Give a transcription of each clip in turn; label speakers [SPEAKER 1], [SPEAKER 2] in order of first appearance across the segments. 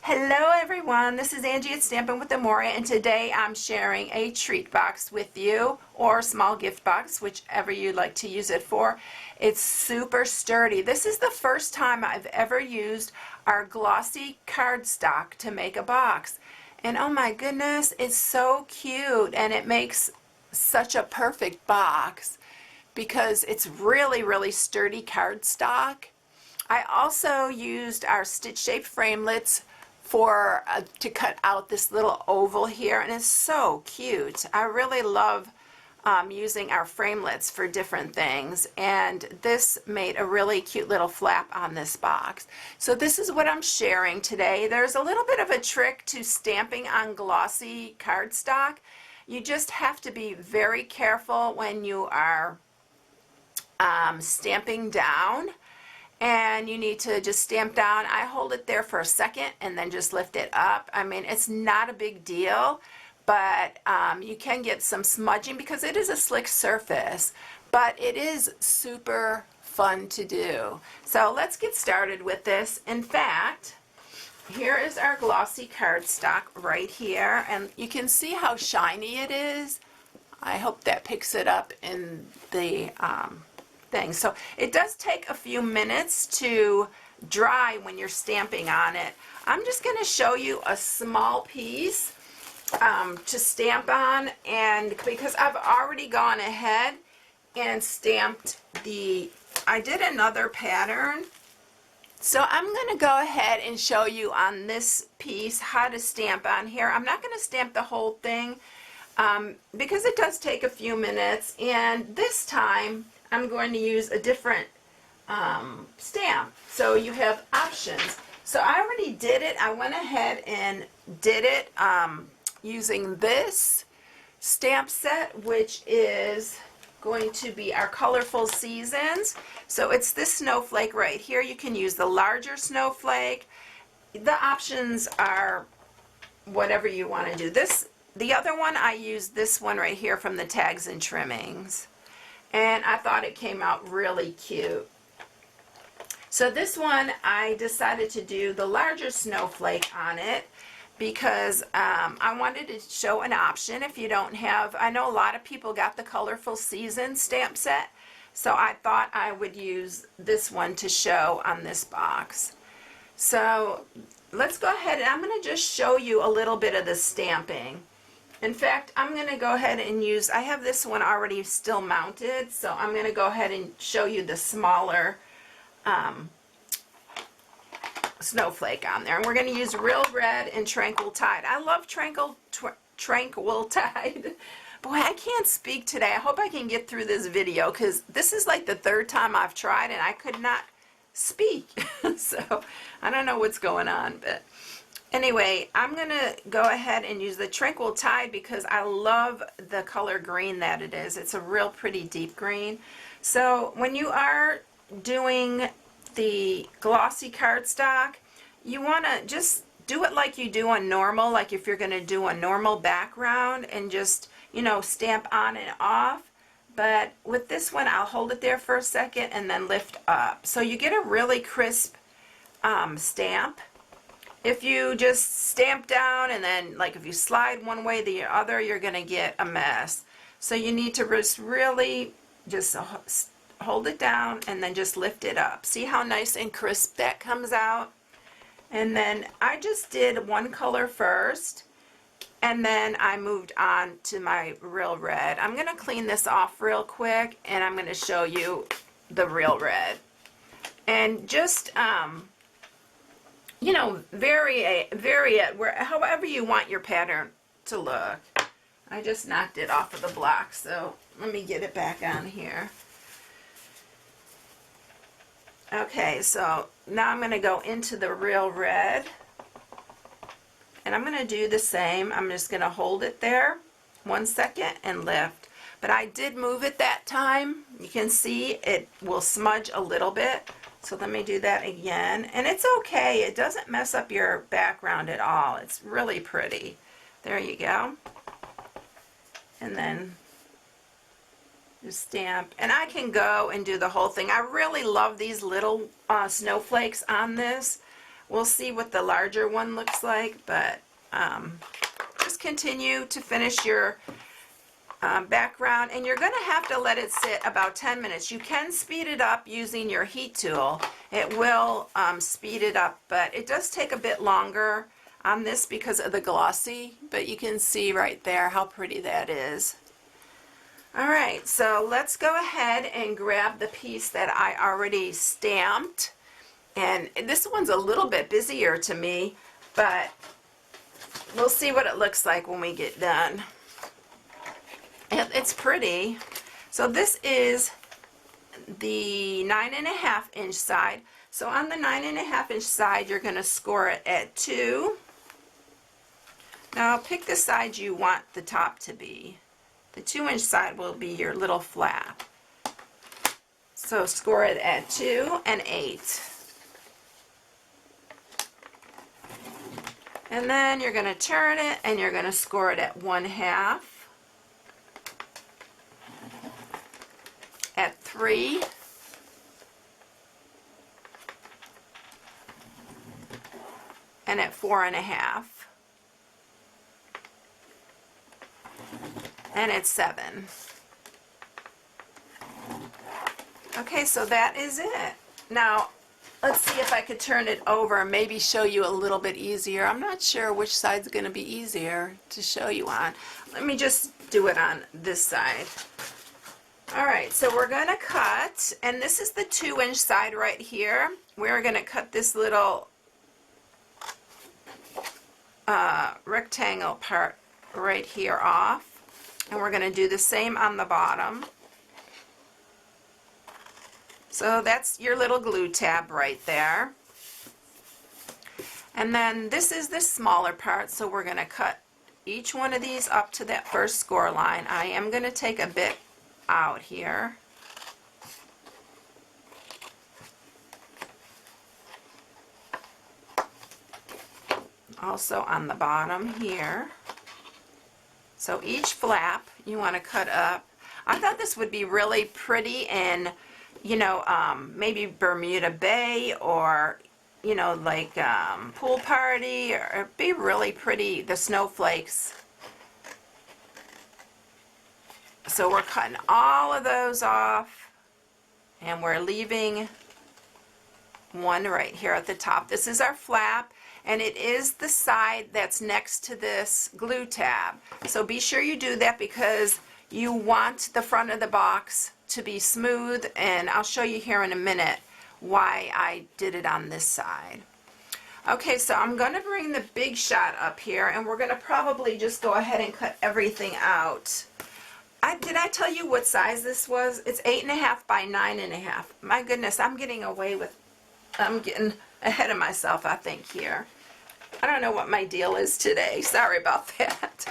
[SPEAKER 1] Hello everyone, this is Angie at Stampin' with Amoria, and today I'm sharing a treat box with you, or a small gift box, whichever you'd like to use it for. It's super sturdy. This is the first time I've ever used our glossy cardstock to make a box. And oh my goodness, it's so cute, and it makes such a perfect box because it's really sturdy cardstock. I also used our stitch shaped framelits to cut out this little oval here, and it's so cute. I really love using our framelits for different things, and this made a really cute little flap on this box. So this is what I'm sharing today. There's a little bit of a trick to stamping on glossy cardstock. You just have to be very careful when you are stamping down. And you need to just stamp down. I hold it there for a second and then just lift it up. I mean, it's not a big deal, but you can get some smudging because it is a slick surface, but it is super fun to do. So let's get started with this. In fact, here is our glossy cardstock right here, and you can see how shiny it is. I hope that picks it up in the thing. So it does take a few minutes to dry when you're stamping on it. I'm just going to show you a small piece to stamp on, and because I've already gone ahead and stamped I did another pattern. So I'm going to go ahead and show you on this piece how to stamp on here. I'm not going to stamp the whole thing because it does take a few minutes, and this time I'm going to use a different stamp. So you have options. So I already did it. I went ahead and did it using this stamp set, which is going to be our Colorful Seasons. So it's this snowflake right here. You can use the larger snowflake. The options are whatever you want to do. The other one, I used this one right here from the Tags and Trimmings, and I thought it came out really cute. So this one, I decided to do the larger snowflake on it because I wanted to show an option if you don't have. I know a lot of people got the Colorful Season stamp set, so I thought I would use this one to show on this box. So let's go ahead, and I'm going to just show you a little bit of the stamping. In fact, I'm going to go ahead and use, I have this one already still mounted, so I'm going to go ahead and show you the smaller snowflake on there. And we're going to use Real Red and Tranquil Tide. I love Tranquil Tide. Boy, I can't speak today. I hope I can get through this video because this is like the third time I've tried and I could not speak. So I don't know what's going on, but anyway, I'm going to go ahead and use the Tranquil Tide because I love the color green that it is. It's a real pretty deep green. So when you are doing the glossy cardstock, you want to just do it like you do on normal, like if you're going to do a normal background, and just, you know, stamp on and off. But with this one, I'll hold it there for a second and then lift up. So you get a really crisp stamp. If you just stamp down and then, like, if you slide one way or the other, you're going to get a mess. So you need to just really just hold it down and then just lift it up. See how nice and crisp that comes out? And then I just did one color first, and then I moved on to my Real Red. I'm going to clean this off real quick, and I'm going to show you the Real Red. And just you know, vary it however you want your pattern to look. I just knocked it off of the block, so let me get it back on here. Okay, so now I'm going to go into the Real Red, and I'm going to do the same. I'm just going to hold it there 1 second and lift. But I did move it that time. You can see it will smudge a little bit. So let me do that again, and it's okay. It doesn't mess up your background at all. It's really pretty. There you go. And then just stamp, and I can go and do the whole thing. I really love these little snowflakes on this. We'll see what the larger one looks like, but just continue to finish your background, and you're going to have to let it sit about 10 minutes. You can speed it up using your heat tool. It will speed it up, but it does take a bit longer on this because of the glossy, but you can see right there how pretty that is. All right, so let's go ahead and grab the piece that I already stamped. And this one's a little bit busier to me, but we'll see what it looks like when we get done. It's pretty. So this is the 9.5 inch side. So on the 9.5 inch side, you're going to score it at 2. Now pick the side you want the top to be. The 2 inch side will be your little flap. So score it at 2 and 8. And then you're going to turn it and you're going to score it at 1/2, at 3, and at 4.5, and at 7. Okay, so that is it. Now let's see if I could turn it over and maybe show you a little bit easier. I'm not sure which side's going to be easier to show you on. Let me just do it on this side. Alright, so we're going to cut, and this is the 2 inch side right here. We're going to cut this little rectangle part right here off. And we're going to do the same on the bottom. So that's your little glue tab right there. And then this is the smaller part, so we're going to cut each one of these up to that first score line. I am going to take a bit out here. Also on the bottom here. So each flap you want to cut up. I thought this would be really pretty in, you know, maybe Bermuda Bay, or, you know, like pool party, or it'd be really pretty, the snowflakes. So we're cutting all of those off, and we're leaving one right here at the top. This is our flap, and it is the side that's next to this glue tab. So be sure you do that because you want the front of the box to be smooth, and I'll show you here in a minute why I did it on this side. Okay, so I'm going to bring the big shot up here, and we're going to probably just go ahead and cut everything out. Did I tell you what size this was? It's 8.5 by 9.5. My goodness, I'm getting ahead of myself, I think, here. I don't know what my deal is today. Sorry about that.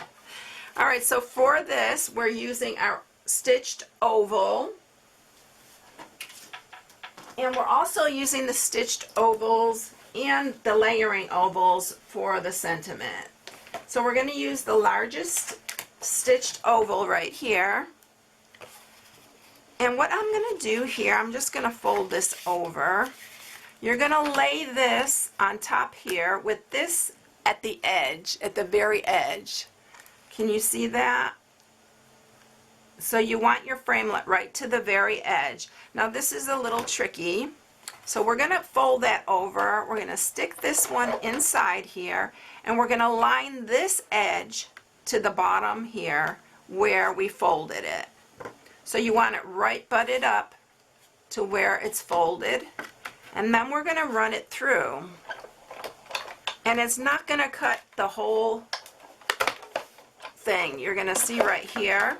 [SPEAKER 1] All right, so for this, we're using our stitched oval. And we're also using the stitched ovals and the layering ovals for the sentiment. So we're going to use the largest stitched oval right here. And what I'm going to do here, I'm just going to fold this over. You're going to lay this on top here with this at the edge, at the very edge. Can you see that? So you want your framelit right to the very edge. Now this is a little tricky. So we're going to fold that over. We're going to stick this one inside here, and we're going to line this edge to the bottom here where we folded it. So you want it right butted up to where it's folded, and then we're going to run it through. And it's not going to cut the whole thing. You're going to see right here,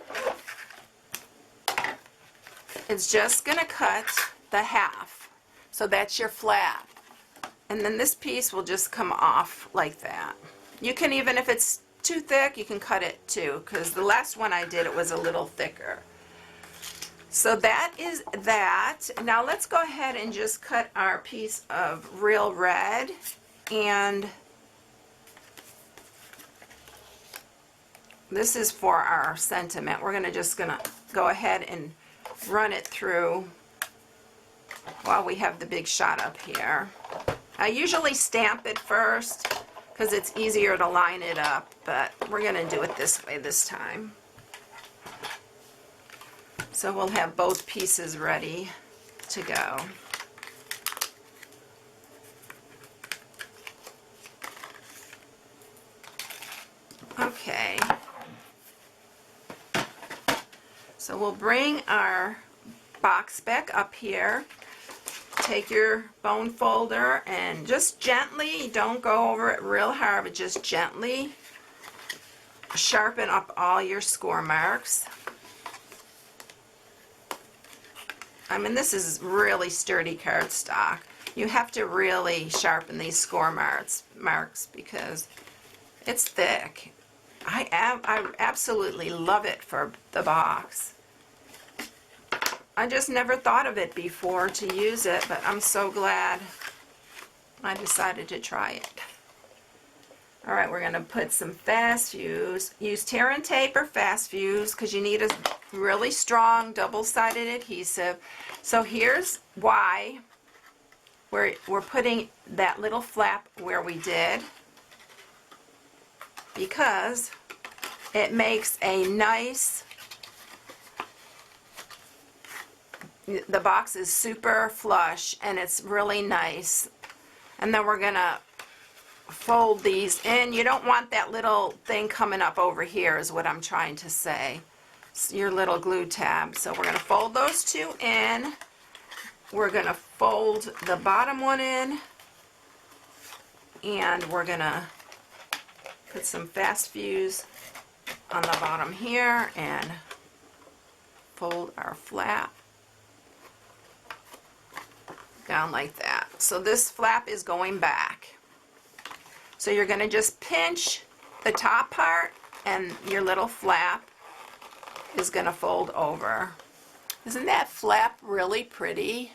[SPEAKER 1] it's just going to cut the half. So that's your flap. And then this piece will just come off like that. You can, even if it's too thick, you can cut it too, because the last one I did, it was a little thicker. So that is that. Now let's go ahead and just cut our piece of real red, and this is for our sentiment. We're just gonna go ahead and run it through while we have the big shot up here. I usually stamp it first because it's easier to line it up, but we're going to do it this way this time. So we'll have both pieces ready to go. Okay. So we'll bring our box back up here. Take your bone folder and just gently, don't go over it real hard, but just gently sharpen up all your score marks. I mean, this is really sturdy cardstock. You have to really sharpen these score marks because it's thick. I absolutely love it for the box. I just never thought of it before to use it, but I'm so glad I decided to try it. All right, we're going to put some fast fuse. Use tear and tape or fast fuse because you need a really strong double-sided adhesive. So here's why we're putting that little flap where we did, because it makes a nice, the box is super flush and it's really nice. And then we're gonna fold these in. You don't want that little thing coming up over here is what I'm trying to say. It's your little glue tab. So we're gonna fold those two in. We're gonna fold the bottom one in, and we're gonna put some fast fuse on the bottom here and fold our flap down like that. So this flap is going back. So you're going to just pinch the top part and your little flap is going to fold over. Isn't that flap really pretty?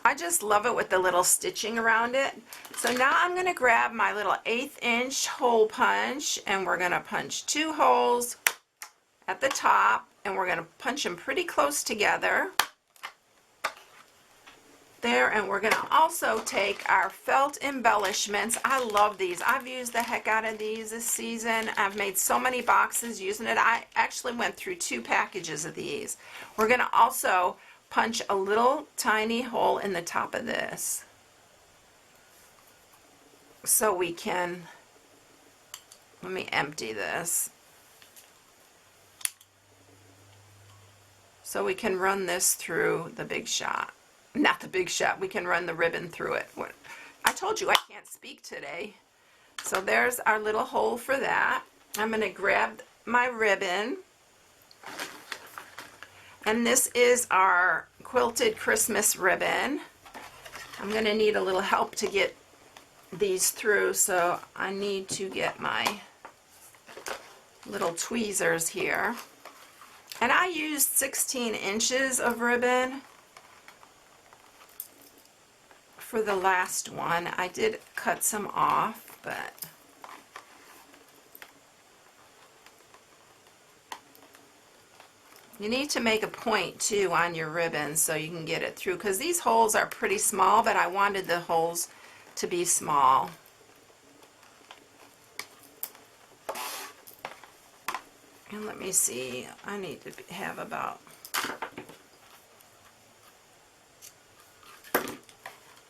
[SPEAKER 1] I just love it with the little stitching around it. So now I'm going to grab my little 1/8 inch hole punch and we're going to punch 2 holes at the top and we're going to punch them pretty close together. There, and we're going to also take our felt embellishments. I love these. I've used the heck out of these this season. I've made so many boxes using it. I actually went through 2 packages of these. We're going to also punch a little tiny hole in the top of this so we can, let me empty this, so we can run this through the Big Shot. Not the Big Shot, we can run the ribbon through it. I told you I can't speak today. So there's our little hole for that. I'm going to grab my ribbon, and this is our quilted Christmas ribbon. I'm going to need a little help to get these through, so I need to get my little tweezers here. And I used 16 inches of ribbon for the last one. I did cut some off, but you need to make a point too on your ribbon so you can get it through, because these holes are pretty small, but I wanted the holes to be small. And let me see, I need to have about,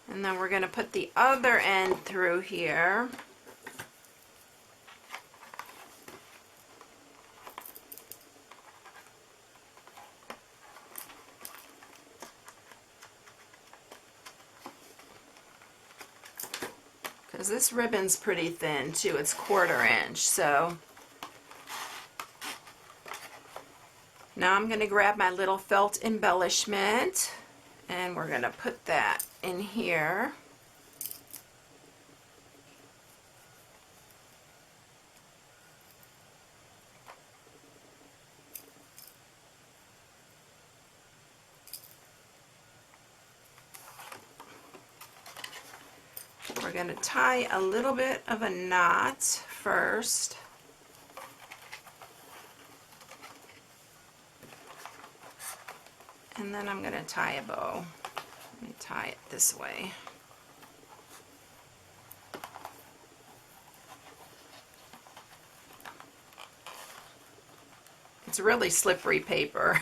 [SPEAKER 1] and then we're going to put the other end through here. Because this ribbon's pretty thin too, it's 1/4 inch. So now I'm going to grab my little felt embellishment and we're going to put that in here. We're going to tie a little bit of a knot first. And then I'm going to tie a bow. Let me tie it this way. It's really slippery paper.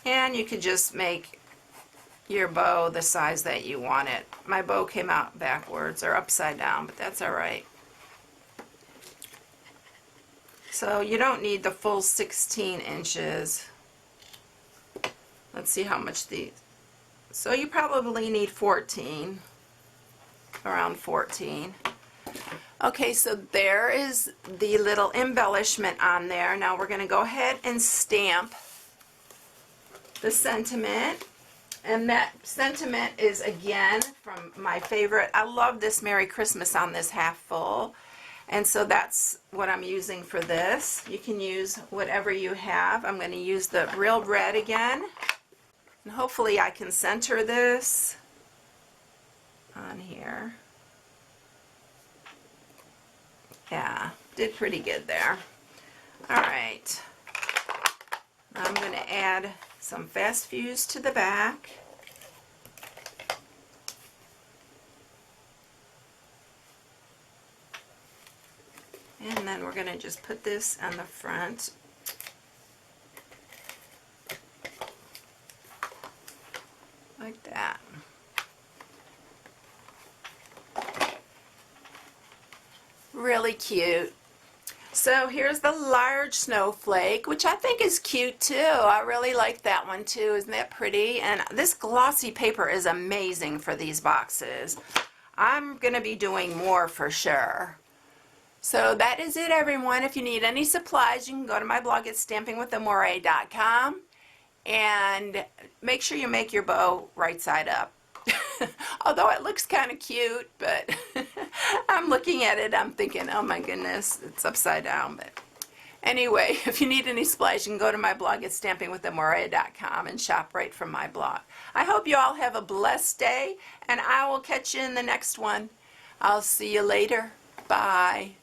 [SPEAKER 1] And you could just make your bow the size that you want it. My bow came out backwards or upside down, but that's alright. So you don't need the full 16 inches. Let's see how much these. So you probably need 14, around 14. Okay, so there is the little embellishment on there. Now we're going to go ahead and stamp the sentiment. And that sentiment is, again, from my favorite. I love this Merry Christmas on this half full. And so that's what I'm using for this. You can use whatever you have. I'm going to use the Real Red again. And hopefully I can center this on here. Yeah, did pretty good there. Alright. I'm going to add some fast fuse to the back. And then we're going to just put this on the front. Like that. Really cute. So here's the large snowflake, which I think is cute too. I really like that one too. Isn't that pretty? And this glossy paper is amazing for these boxes. I'm going to be doing more for sure. So that is it, everyone. If you need any supplies, you can go to my blog at stampingwithamore.com and make sure you make your bow right side up. Although it looks kind of cute, but I'm looking at it, I'm thinking, oh my goodness, it's upside down. But anyway, if you need any supplies, you can go to my blog at stampingwithamore.com and shop right from my blog. I hope you all have a blessed day, and I will catch you in the next one. I'll see you later. Bye.